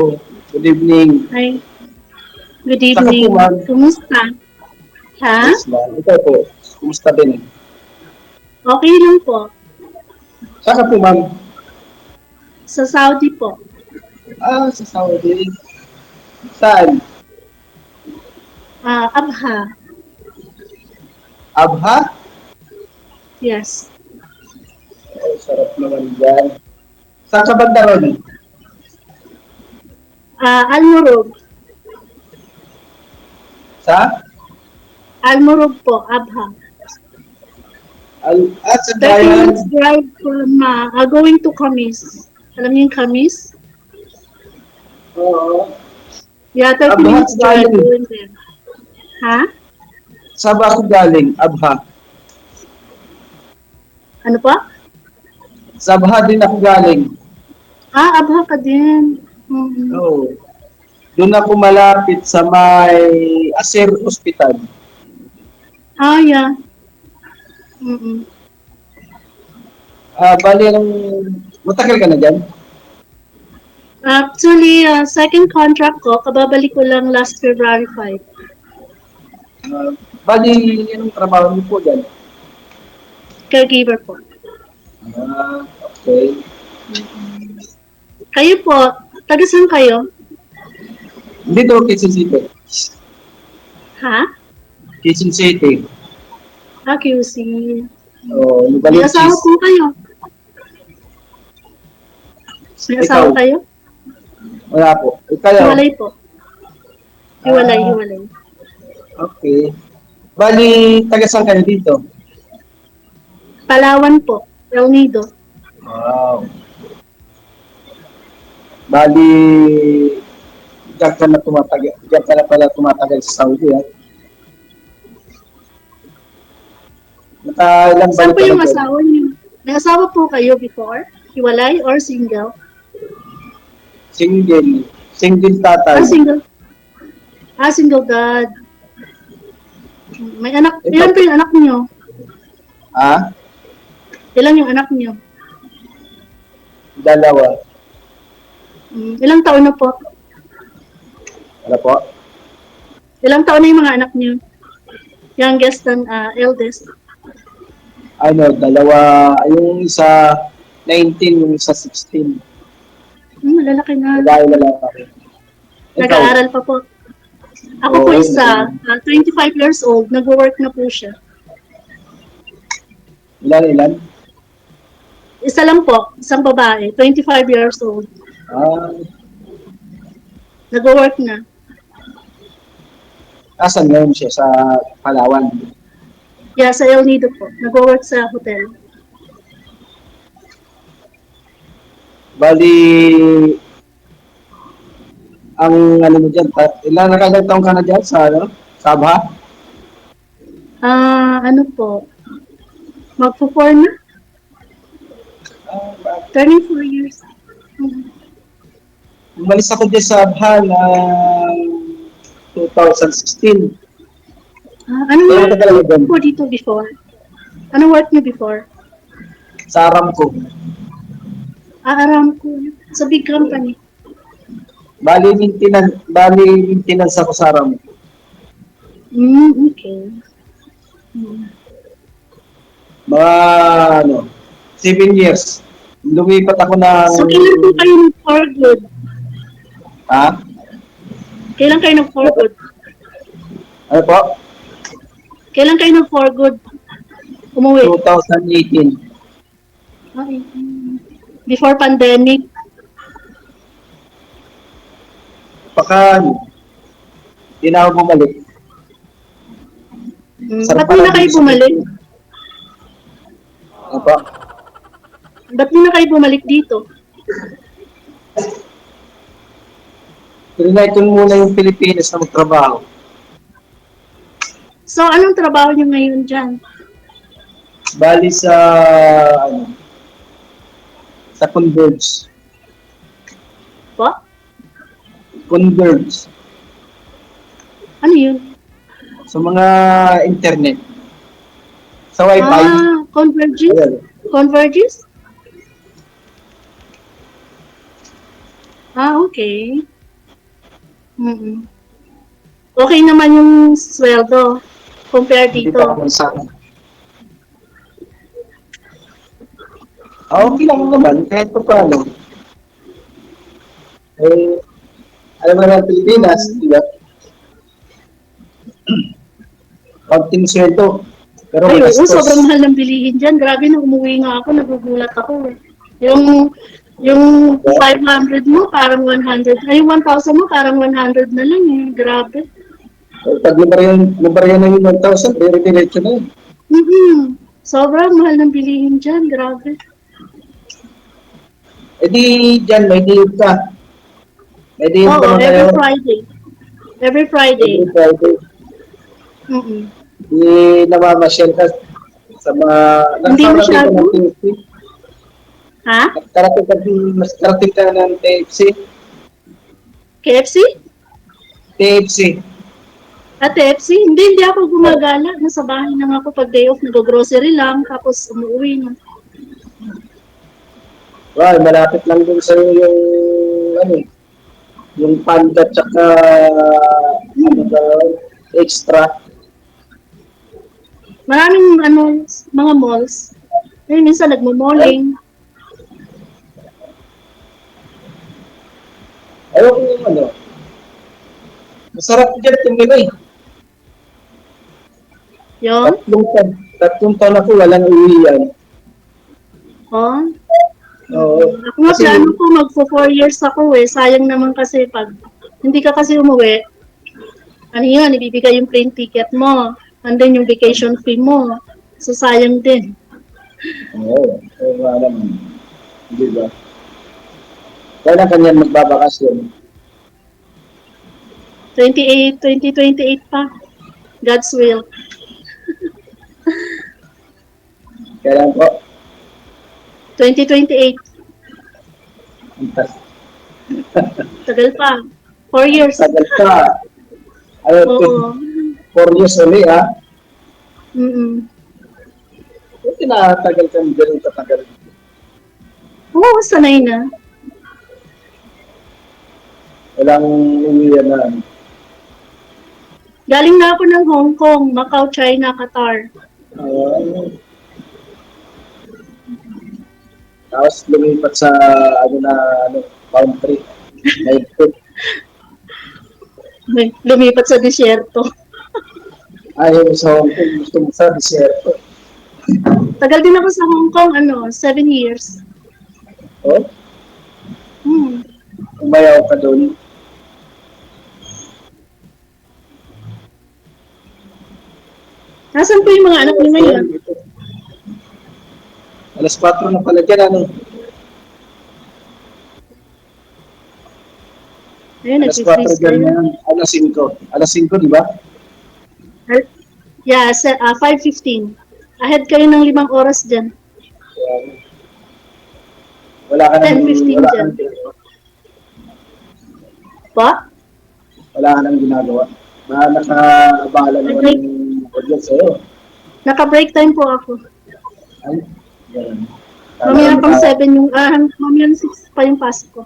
Good evening. Hi, good Saka po, evening. ma'am. Kumusta? Ha? Yes, ma'am. Ikaw po. Kumusta din? Okay lang po. Saka po, ma'am. Sa Saudi po. Sa Saudi. Saan? Abha. Abha? Yes. Sarap naman dyan. Saan ka banda ron? Almurug. Sa? Almurug po, Abha. Sa 30 bayan. minutes drive from going to Kamis. Alam niyo yung Kamis? Oo. Yeah, 30 Abha minutes ako drive galing. going there. Ha? Saan ba ako galing? Abha. Ano po? Sa Abha din ako galing. Abha ka din. Mm-hmm. Oo. Doon ako malapit sa may Aser Hospital. Yeah. Mm-mm. Bali, matagal ka na dyan? Actually, second contract ko, kababalik ko lang last February 5. Bali, anong trabaho niyo po dyan? Caregiver po. Okay. Kayo po, taga saan kayo? Dito, Quezon City. Ha? Quezon City. QC. May Nubaling asawa cheese. po kayo? May asawa Ikaw? kayo? Wala po. Ikaw? Hiwalay po. Hiwalay. Okay. Bali, taga saan kayo dito? Palawan po. El Nido. Wow. Bali, diyan ka na pala tumatagal sa Saudi, ha? Nakailang Saan balik po ka na yung dyan? asawa niyo? May asawa po kayo before? Hiwalay or single? Single. Single tatay. Single. Single dad. May anak. Ikaw? Ilan po yung anak niyo? Ha? Ilan yung anak niyo? Dalawa. Ilang taon na po? Wala po? Ilang taon na yung mga anak niyo? Youngest and eldest? Dalawa. Yung isa 19, yung isa 16. Malalaki na. Lalaki. Nag-aaral pa po. Ako po isa, 25 years old, nag-work na po siya. Ilan? Isa lang po, isang babae, 25 years old. Nag-work na. Asan ngayon siya? Sa Palawan? Yeah, sa El Nido po. Nag-work sa hotel. Bali, ang ano mo dyan, nakailang taong ka na dyan sa Sabha? Ano po, magpo-4 na? Turning 4 years. Umalis ako dyan sa Sabha na 2016. Anong work po dito before? Anong work niyo before? Sa Aramco. Aramco. Sa big company. Bali, maintenance ako sa Aramco. Okay. Mga 7 years. Lumipat ako ng... So, kailan po kayo nag-for good? Ha? Kailan kayo nag-for good? Ano po? Kailan kayo nag-for good? Umuwi? 2018. Before pandemic? Hindi na ako bumalik. Ba't di na kayo bumalik? Ano po? Ba't di na kayo bumalik dito? Trinay ko muna yung Pilipinas na magtrabaho. So, anong trabaho niyo ngayon dyan? Bali sa Converge. Po? Converge. Ano yun? Sa mga internet. Sa Wi-Fi. Converges? Ayan. Converges? Okay. Mm. Okay naman yung sweldo compare Hindi pa dito. naman sa okay lang naman, kahit pa paano. Eh, alam mo naman Pilipinas, Mm. di ba? Konting sweldo, pero Ay, oo, sobrang magastos. mahal ng bilihin dyan. Grabe, nung umuwi nga ako, nagugulat ako. Yung 500 mo, parang 100. Ay, yung 1,000 mo, parang 100 na lang eh. Grabe. Pag nabaryan na yung 1,000, dire-diretso na yun. Mm-hmm. Sobrang mahal ng bilihin dyan. Grabe. Eh di, dyan, may diet ka. May diet ka Oo, na every ngayon. Friday. Every Friday. Every Friday. Mm-mm. Di namamasyal ka sa mga, Hindi nakakarating ka masyado. ng TFC. Ha? Mas karating ka ng TFC. KFC? TFC. At KFC? Hindi ako gumagala. Nasa bahay lang ako pag day off. Nag-grocery lang. Tapos umuwi na. Wow, malapit lang din sa'yo yung, ano, yung panda tsaka, ano ba, extra. Maraming mga malls. Ayun, minsan Ay, nagmo-malling. ayaw ko yung ano, masarap dyan tumigay. Yun. Tatlong taon ako, walang uwian. Oh. Oo. Ako nga Kasi, plano ko magpo 4 years ako eh. Sayang naman kasi pag hindi ka kasi umuwi, ano yun, ibibigay yung plane ticket mo. And then yung vacation fee mo. So sayang din. oo, nga naman. Di ba? Kailan kanyan magbabakasyon? 2028 pa. God's will. Kailan po? 2028. Tagal pa. 4 years. Tagal pa. Ano, Oo. 4 years uli, ha? Mm-mm. Buti na tagal kang ganun katagal. Oo, sanay na. Walang uwian na. Galing na ako ng Hong Kong, Macau, China, Qatar. Uh, Tapos lumipat sa, ano na, ano, country. Mahigpit. Lumipat sa disyerto. Ayaw sa Hong Kong, gusto mo sa desierto. Tagal din ako sa Hong Kong, 7 years. Oh, Hmm. umayaw ka doon. Nasaan po yung mga anak niyo ngayon? Alas 4 na pala dyan, ano? Ayun, Alas 4 nag-freeze dyan kayo. na, alas 5. Alas 5, di ba? Yeah, 5:15. Ahead kayo ng 5 oras dyan. Wala ka nang, 10:15 wala ka dyan. nang ginagawa. Pa? Wala ka nang ginagawa. Nakabala naman Nag-break. yung audience sa'yo. Naka-break time po ako. Ay, ganun. Mamaya pang 7 yung, mamaya 6 pa yung pasok ko.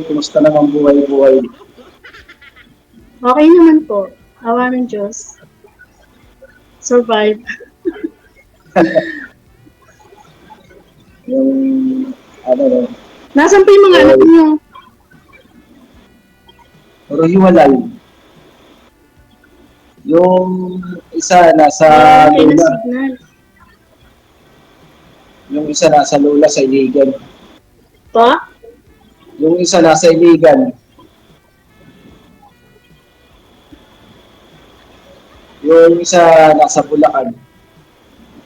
Kumusta naman buhay-buhay? Okay naman po. Awa ng Diyos. Survive. Yung, ano, Nasaan po yung mga anak niyo? puro hiwalay. Yung isa nasa Okay na Lula. signal. Yung isa nasa Lula sa Iligan. Pa? Yung isa nasa Iligan. Yung isa nasa Bulacan.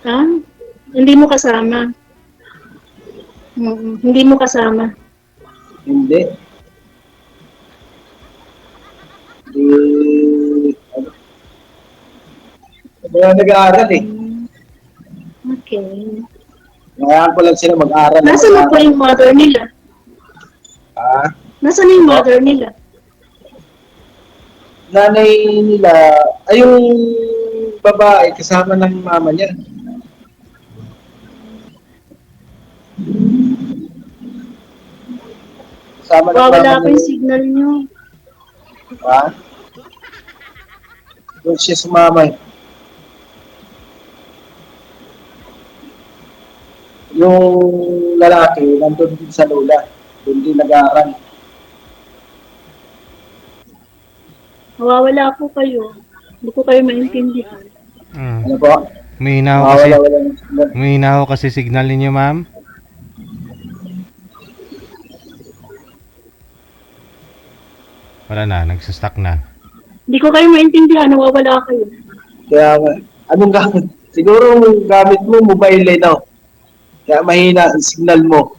Ah? Hindi mo kasama. Hindi mo kasama. Hindi. Ano? Mga nag-aaral eh. Okay. Ngayon ko lang sila mag-aaral. Nasaan na po yung mother nila? Ah, Nasaan na yung mother nila? nanay nila, ay yung babae, kasama ng mama niya. Kasama ng mama Wala ko niya. yung signal nyo. Ha? Doon siya sumama. Yung lalaki, nandun din sa lola. Doon din nag-aaral. Nawawala po kayo. Hindi ko kayo maintindihan. Ano po? Umihina ho kasi, Wala ng signal. umihina ho kasi signal ninyo, ma'am. Wala na, nagsastuck na. Hindi ko kayo maintindihan. Nawawala kayo. Kaya, anong gamit? Siguro yung gamit mo, mobile eh, no? Kaya mahina ang signal mo.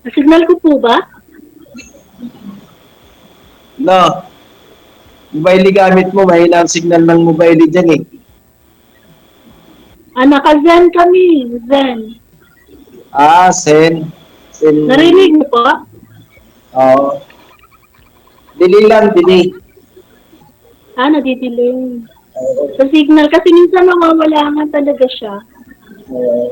Signal ko po ba? No? Mobile gamit mo, mahina ang signal ng mobile dyan eh. Naka-zen kami. Zen. Sen. Sen. Narinig mo po? Oo. Dili lang, dili. Nadidelay. Oo. Sa signal. Kasi minsan nawawala nga talaga siya. Oo.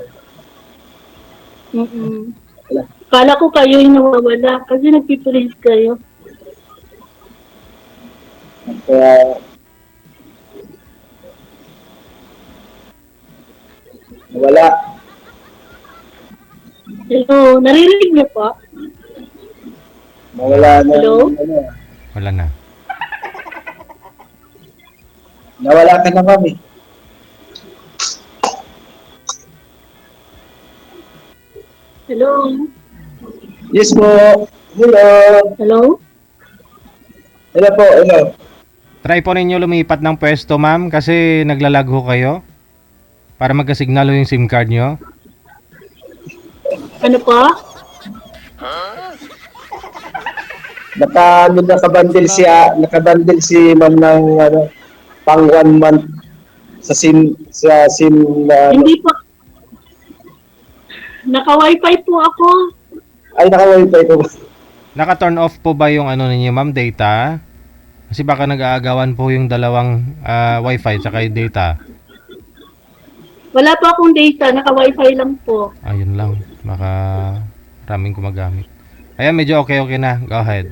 Mm-mm. Wala. Kala ko kayo yung nawawala. Kasi nagpipraise kayo. Kaya, wala. Hello. Narinig niyo po? Nawala na. Hello? Ano, Wala na. nawala ka na kami. Hello? Yes po. Hello. Hello? Hello po, hello. Try po ninyo lumipat ng pwesto, ma'am, kasi naglalag ho kayo. Para magka-signal ho yung SIM card nyo. Ano po? Nakabandil si ma'am ng ano, pang 1 month sa SIM na Hindi po. Naka-wifi po ako. ay naka-wifi ko. Naka-turn off po ba yung ano ninyo, ma'am, data? Kasi baka nag-aagawan po yung dalawang wifi tsaka yung data. Wala po akong data. Naka-wifi lang po. Ayun lang. Baka maraming gumagamit. Ayan, medyo okay na. Go ahead.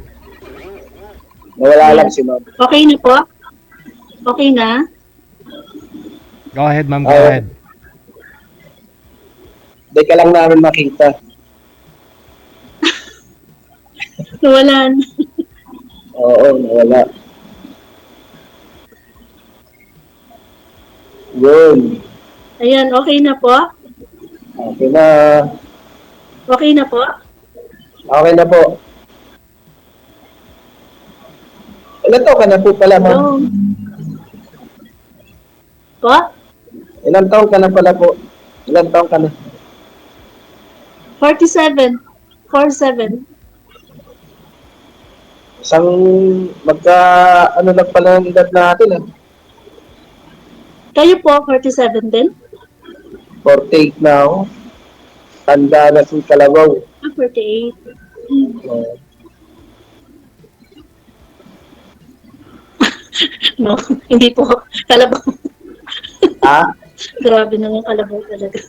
Nawala lang si ma'am. Okay na po? Okay na? Go ahead, ma'am. Go Oo. ahead. Hindi ka lang namin makita. Wala na. Oo, nawala. Yun. Ayan, okay na po? Okay na. Okay na po? Okay na po. Ilan taon ka na po pala, ma'am? Hello? Po? Ilan taon ka na pala po? Ilan taon ka na? 47. 47. Isang ano lang pala ang edad natin, ah. Kayo po, 47 din? 48 na ako. Tanda na si Kalabaw. 48. Uh, No, hindi po. Kalabaw. ha? Grabe naman kalabaw talaga.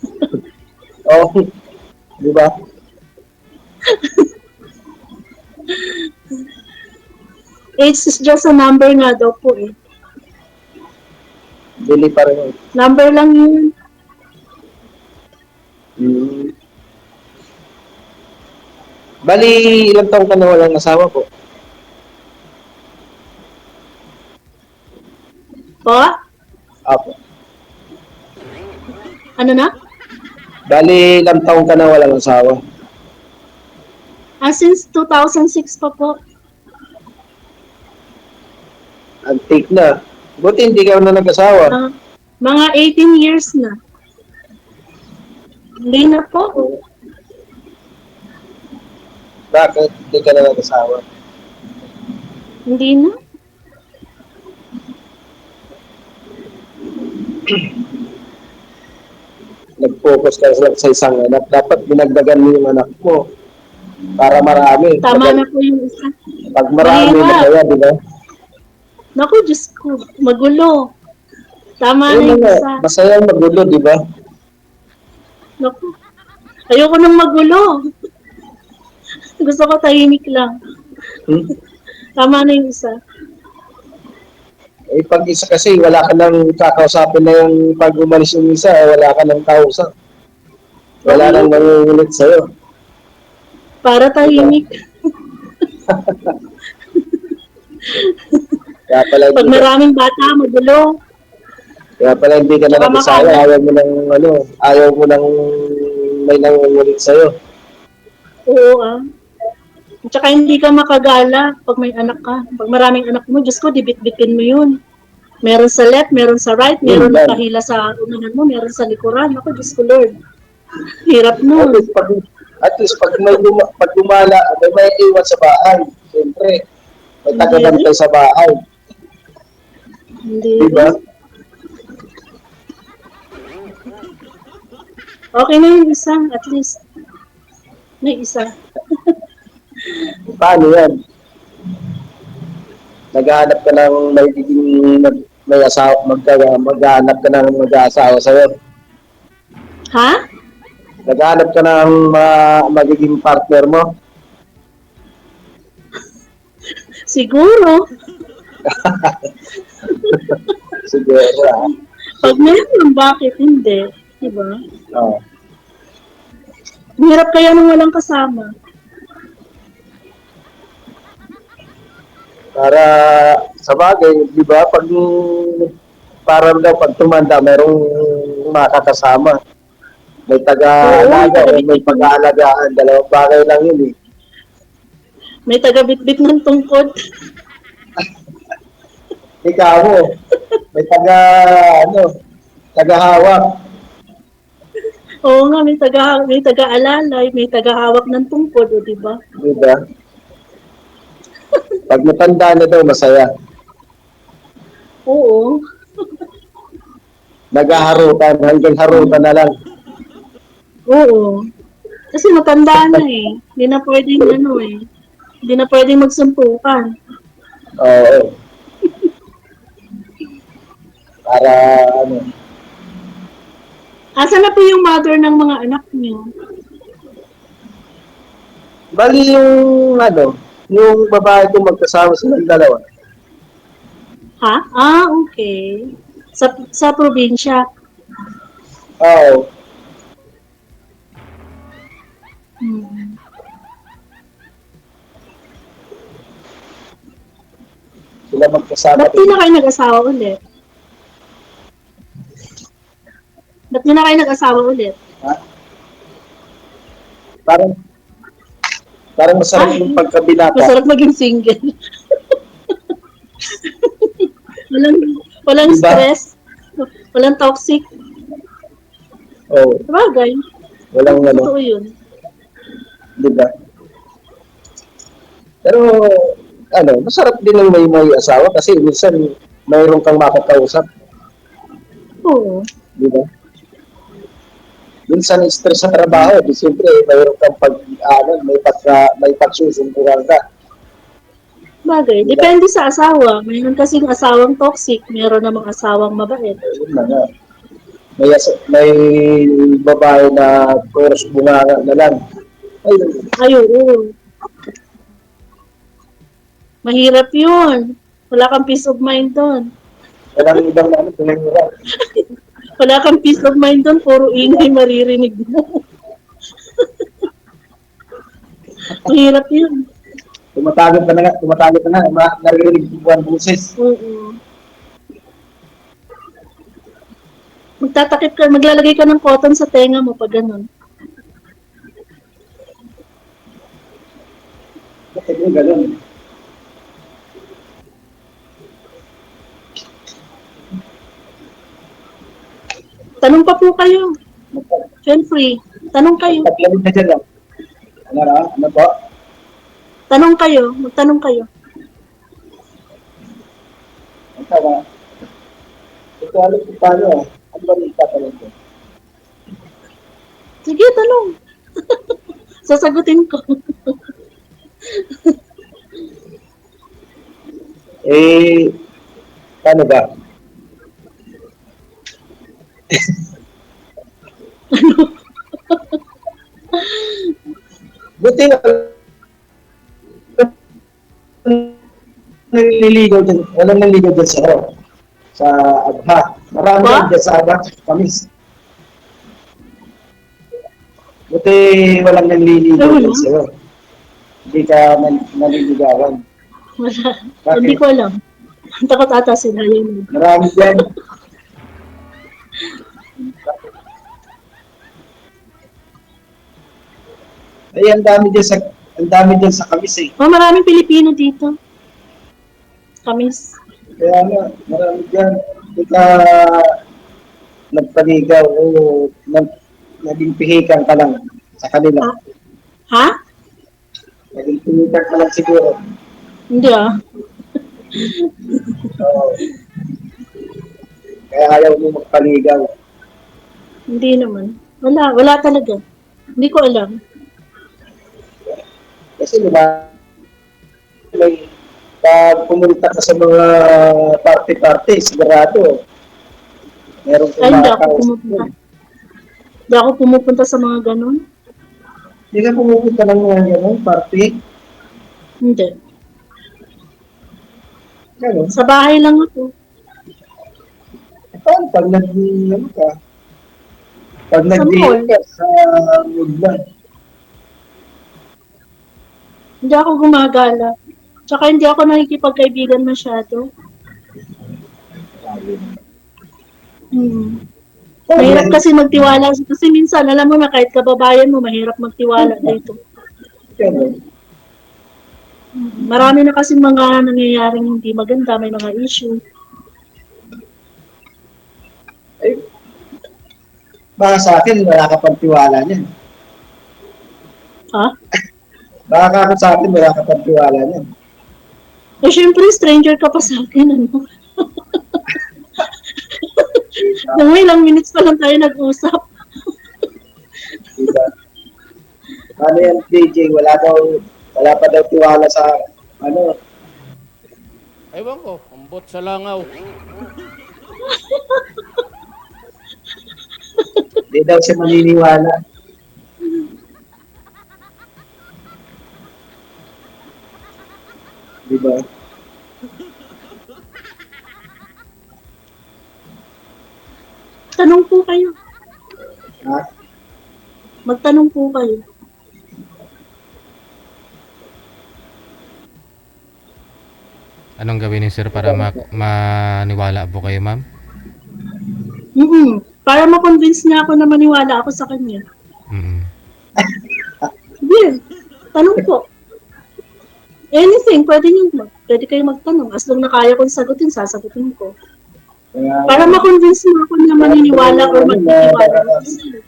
Oh, di ba? Age is just a number nga daw po eh. Dili pa rin. Number lang yun. Hmm. Bali, ilang taon ka na walang asawa po? Po? Apo. Ano na? Bali, ilang taon ka na walang asawa? Since 2006 pa po. Antique na. Buti hindi ka na nag-asawa. Mga 18 years na. Hindi na po. Bakit hindi ka na nag-asawa? Hindi na. Nag-focus ka lang sa isang anak. Dapat binagdagan mo yung anak mo. Para marami. Tama na po yung isa. Pag marami, Mahirap. masaya, di ba? Naku, Diyos ko. Magulo. Tama na Ayun yung nga, isa. masaya magulo, di ba? Naku, ayoko nang magulo. Gusto ko tahimik lang. Hmm? Tama na yung isa. Eh, pag isa kasi, wala ka nang kakausapin na yung pag umalis yung isa, wala ka nang kausap. Wala Okay, nang mangungulit sa'yo. para tahimik. Kaya pala Pag hindi ka, maraming bata, magulo. kaya pala hindi ka na Tsaka nag-asawa, makalat. ayaw mo nang may nangungulit sa'yo. Oo, ah. At saka hindi ka makagala pag may anak ka. Pag maraming anak mo, Diyos ko, dibit-bitin mo yun. Meron sa left, meron sa right, Yun meron lang. nakahila sa unahan mo, meron sa likuran. Ako, Diyos ko, Lord. Hirap At nun. least pag gumala, may iwan sa bahay. Siyempre, may Hindi rin. taga-bantay sa bahay. Hindi Di ba? rin. Okay na yung isa, at least. May isa. Paano yan? Naghahanap ka ng may asawa, maghahanap ka ng mag-aasawa sa'yo. Ha? Naghahanap ka ng magiging partner mo. Siguro. Siguro, ah. Pag meron, bakit hindi? Diba? Oh. Hirap kaya nung walang kasama. Para sa bagay, di ba, parang daw pag tumanda, merong makakasama. May Oo, may taga-alaga o may taga-bitbit ng, pag-aalagaan. Dalawang bagay lang yun eh. may taga-bitbit ng tungkod. Ikaw mo, may ano, taga-hawak. Oo nga, may taga-alalay, may taga-hawak ng tungkod, o diba? Di ba? Pag matanda na daw, masaya. Oo. Naghaharutan, hanggang harutan na lang. Oo. Kasi matanda na eh. Hindi na pwedeng ano eh. Hindi na pwedeng magsuntukan. Oo. Para, ano, Asa na po yung mother ng mga anak niyo? bali yung babae ko magkasama silang dalawa. Ha? Ah, okay. Sa probinsya. Oo. Hmm. Sila magkasama Ba't di na kayo nag-asawa ulit? Ba't di na kayo nag-asawa ulit? Ha? Parang, parang masarap Ah, yung pagkabinata. masarap maging single. walang Diba? stress. Walang toxic. Oo. Sabagay. Walang Totoo yun. di ba? Pero, masarap din ng may asawa kasi minsan mayroon kang makakausap. Oo. Di ba? Minsan stress sa trabaho, di siyempre mayroon kang may pagsusuntukan ka. Bagay. Di ba? Depende sa asawa. Mayroon kasing asawang toxic. Mayroon namang asawang mabait. Yun na nga. May babae na puros bunganga na lang. Ay, Ay, oo. Mahirap yun. Wala kang peace of mind doon. walang ibang pinangyayari. Wala kang peace of mind doon. Puro ingay maririnig mo. Mahirap yun. Tumatagod ka na, naririnig mo ang boses. Oo. Magtatakip ka, maglalagay ka ng cotton sa tenga mo pag ganun. Bakit yung ganun? Tanong pa po kayo. Feel free. Tanong kayo. Paglamig ka dyan lang. Ano po? Tanong kayo. Magtanong kayo. Ang tawa. Ito alam ko paano. Ano ba yung tatanong ko? Sige, tanong. Sasagutin ko. Paano ba? Buti nililigaw din, walang naliligaw din sa sa Agha. Marami Ba? yan dyan sa Agha, Kamis. Buti walang naliligaw Ewan din mo. sa'yo. Hindi ka naliligawan. Wala. Bakit? Hindi ko alam. Takot ata sila yun. Marami dyan. Ay, ang dami dyan sa Kamis eh. Oh, maraming Pilipino dito. Kamis. Kaya nga, marami dyan. Hindi ka nagpaligaw o naging pihikan ka lang sa kanila. Ha? Naging pihikan ka lang siguro. Hindi ah. Oo. Kaya ayaw mo magpaligaw. Hindi naman. Wala talaga. Hindi ko alam. Kasi diba, may pag pumunta ka sa mga party-party, sigurado, meron kang Ay, hindi mga ako tao. pumupunta. Hindi ako pumupunta sa mga ganun. Hindi ka pumupunta ng mga ganun, party. Hindi. Ganun. Sa bahay lang ako. Paano pag ano ka? Pag Sa nag-date mall. ka sa woodland, Hindi ako gumagala. Tsaka hindi ako nakikipagkaibigan masyado. Mahirap kasi magtiwala. Kasi minsan, alam mo na kahit kababayan mo, mahirap magtiwala dito. ganun. Marami na kasi mga nangyayaring hindi maganda, may mga issue. Ay, baka sa akin, wala ka pang tiwala niyan. Ha? Baka ako sa akin, wala ka pang tiwala niyan. Eh, syempre, stranger ka pa sa akin, ano? Nang ilang minutes pa lang tayo nag-usap. Diba? Ano yan, DJ? Wala pa daw tiwala sa, ano, Ewan ko, ambot sa langaw. hindi daw siya maniniwala. Diba? Tanong po kayo. Ha? Magtanong po kayo. Anong gawin ni sir para maniwala po kayo, ma'am? Para ma-convince niya ako na maniwala ako sa kanya. Mm. Sige, tanong po. Anything, pwede kayo magtanong. As long na kaya kong sagutin, sasagutin ko. Kaya, Para ma-convince mo ako na maniniwala or magtitiwala ako sa'yo.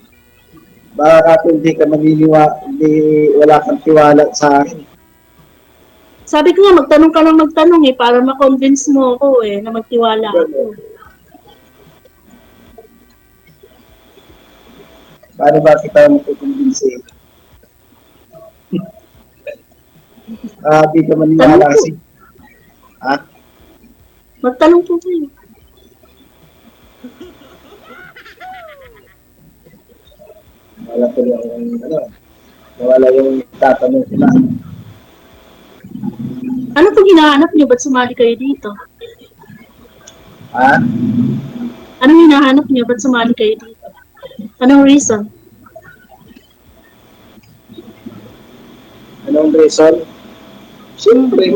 baka kung hindi ka maniniwala, wala kang tiwala sa akin. Sabi ko nga, magtanong ka lang magtanong para ma-convince mo ako na magtiwala ako. Paano ba kita makukumbinsi? Di ka maniwala Tanong po. kasi. Ha? Magtanong po kayo. Wala ko yung, wala yung tatanong ko na. Ano po hinahanap niyo? Ba't sumali kayo dito? Ha? Anong hinahanap niyo? Ba't sumali kayo dito? Anong reason? Anong reason? Siyempre,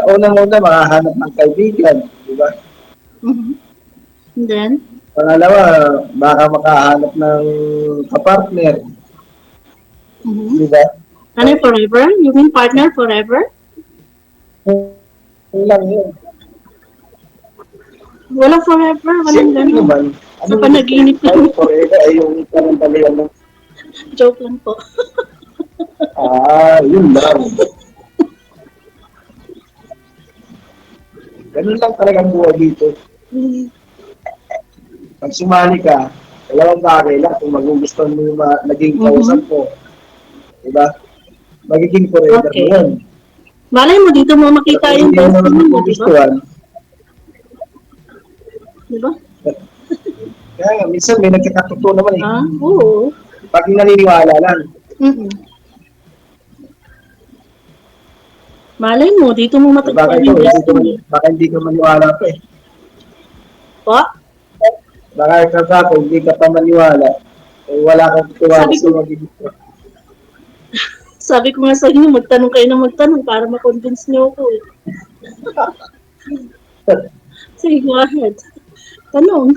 unang-una, makahanap ng kaibigan. Di ba? And then, Pangalawa, baka makahanap ng kapartner. Di ba? ano yung forever? You mean partner forever? Yun lang yun. Walang forever, walang Siyempre gano'n. naman, Sa panaginip lang. forever ay yung panandalian ng Joke lang po. yun lang. Ganun lang talaga ang buhay dito. Pag sumali ka, dalawang bagay lang kung magugustuhan mo yung naging kausap mo. Diba? Magiging forever Okay. mo yun. Malay mo, dito mo makita Kung yung hindi mo best friend mo, di ba? magugustuhan, Di ba? Kaya nga, minsan may nagkakatotoo naman eh. Oo. Pag naniniwala lang. Mm-mm. Malay mo, dito mo Baka matagpuan ito, yung destiny. baka hindi ka maniwala pa eh. Po? Baka ikaw ako, hindi ka pa maniwala. Eh, wala kang tiwala Sabi sa ko- magiging. Sabi ko nga sa inyo, magtanong kayo ng magtanong para ma-convince niyo ako eh. Sige, go ahead. Tanong.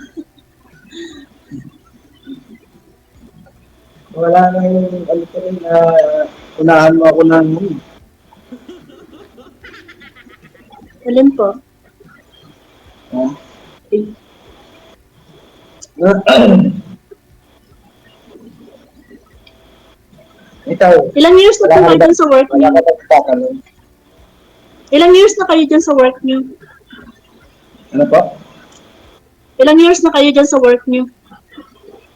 Wala na yung ano ko rin na unahan mo ako ng Alin po? ah. Ikaw, Ilang years na po kayo dyan sa work wala niyo? ka nagtatanong. Ilang years na kayo dyan sa work niyo? Ano po? Ilang years na kayo dyan sa work niyo?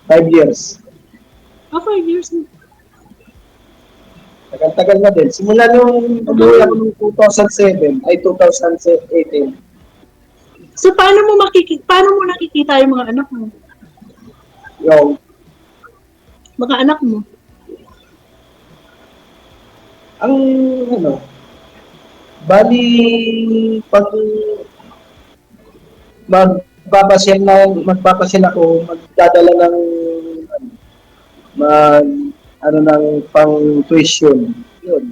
5 years. 5 years na. Tagal-tagal na din. Simula nung umuwi ako nung 2007, ay 2018. So, paano mo nakikita yung mga anak mo? Yung, Mga anak mo? ang ano, bali, pag magpapasyal ako, magdadala ng, ng pang tuition. Yun.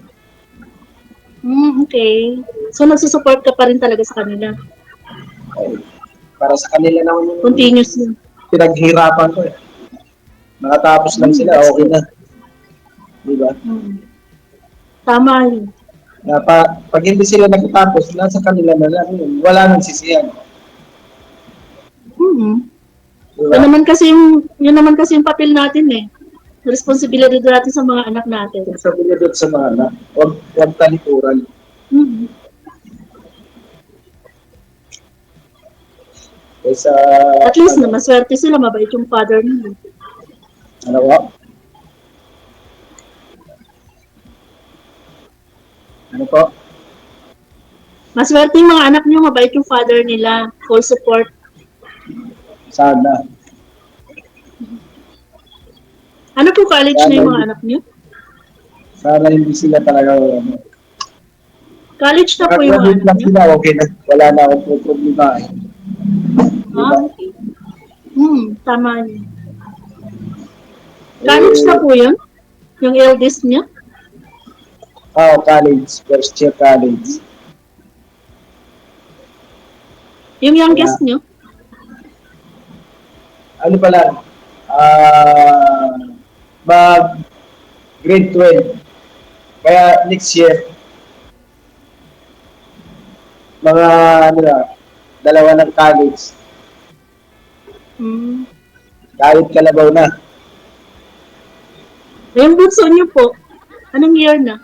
Okay. So, nagsusupport ka pa rin talaga sa kanila? Ay, para sa kanila naman yung Continuously? pinaghirapan ko eh. Nakatapos lang sila, okay na. Diba? Tama yun. Pag hindi sila nagtatapos, nasa kanila na lang yun. Wala nang sisiyan. Yun naman kasi yung papel natin eh. Responsibilidad natin sa mga anak natin. Sabi niya doon sa mga anak, huwag talikuran. Kaysa, At least na maswerte sila, mabait yung father nila. ano ba? Ano po? Maswerte yung mga anak niyo, mabait yung father nila. Full support. Sana. Ano po college na yung mga anak niyo? Sana hindi sila talaga, ano. College na po yung mga Graduate anak lang niyo? sila, okay na. Wala na akong problema eh. Diba? Okay. Tama yun. College na po yun? Yung eldest niya? College. First year college. Yung youngest niyo? Ano pala? Mag grade 12. Kaya next year, mga ano na, dalawa ng college. Kahit kalabaw na. Yung bunso niyo po, anong year na?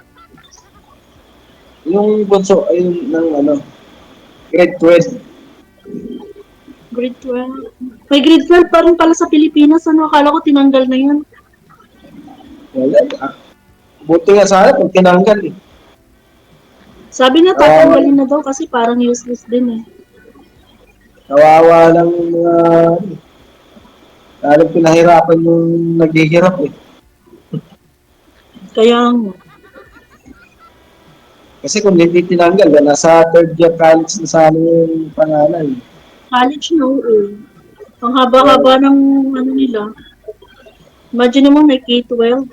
Yung bunso, ayun, ng ano, grade 12. Grade 12. May grade 12 pa rin pala sa Pilipinas. Ano, akala ko tinanggal na yun. Wala. Buti nga sana kung tinanggal eh. Sabi nga tatanggalin na daw kasi parang useless din eh. Kawawa lang yung mga, lalong pinahirapan yung naghihirap eh. Kaya nga. Kasi kung hindi tinanggal, nasa third year college na sana yung pangalan. College na oo. Ang haba-haba ng ano nila. Imagine mo may K-12.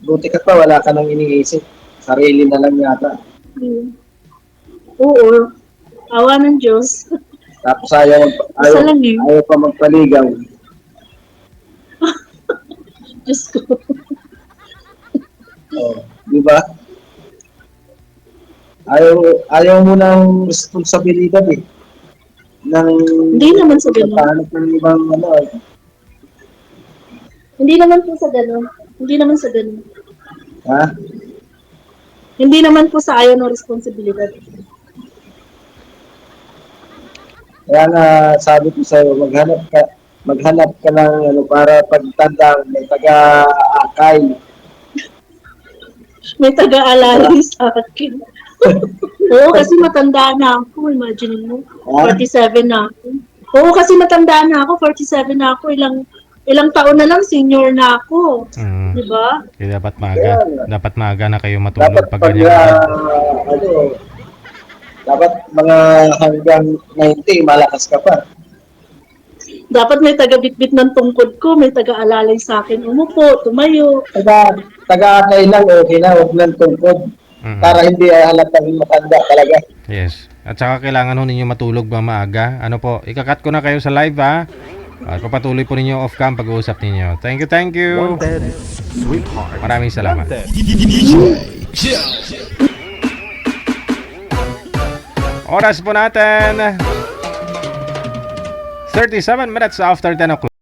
Buti ka pa, wala ka nang iniisip. Sarili na lang yata. Oo. Awa ng Diyos. Tapos Isa lang eh. ayaw pa magpaligaw. Diyos ko. Di ba? Ayaw mo ng responsibilidad eh. Hindi naman sa ganun. Pagpahanap ng ibang ano eh. Hindi naman po sa ganun. Hindi naman sa ganun. Ha? Hindi naman po sa ayaw ng responsibilidad. Kaya nga sabi ko sa'yo, maghanap ka ng ano, para pagtanda may taga-akay. May taga-alala sa akin. Oo, kasi matanda na ako. Imagine mo. 47 na ako. Oo, kasi matanda na ako, 47 na ako, ilang taon na lang senior na ako. Mm. Di ba? Kaya dapat maaga na kayo Dapat matulog pag pag, ganyan edad. ano, dapat mga hanggang 90, malakas ka pa. Dapat may taga-bitbit ng tungkod ko, may taga-alalay sa akin, umupo, tumayo. Taga-akay lang, okay na, huwag ng tungkod. Mm. Para hindi halatang matanda talaga. Yes. At saka kailangan ho ninyo matulog ba maaga. Ano po, ikakat ko na kayo sa live ha. At papatuloy po ninyo off cam pag-uusap ninyo. Thank you. Wanted, sweetheart. Maraming salamat. Oras po natin 37 minutes after 10 o'clock.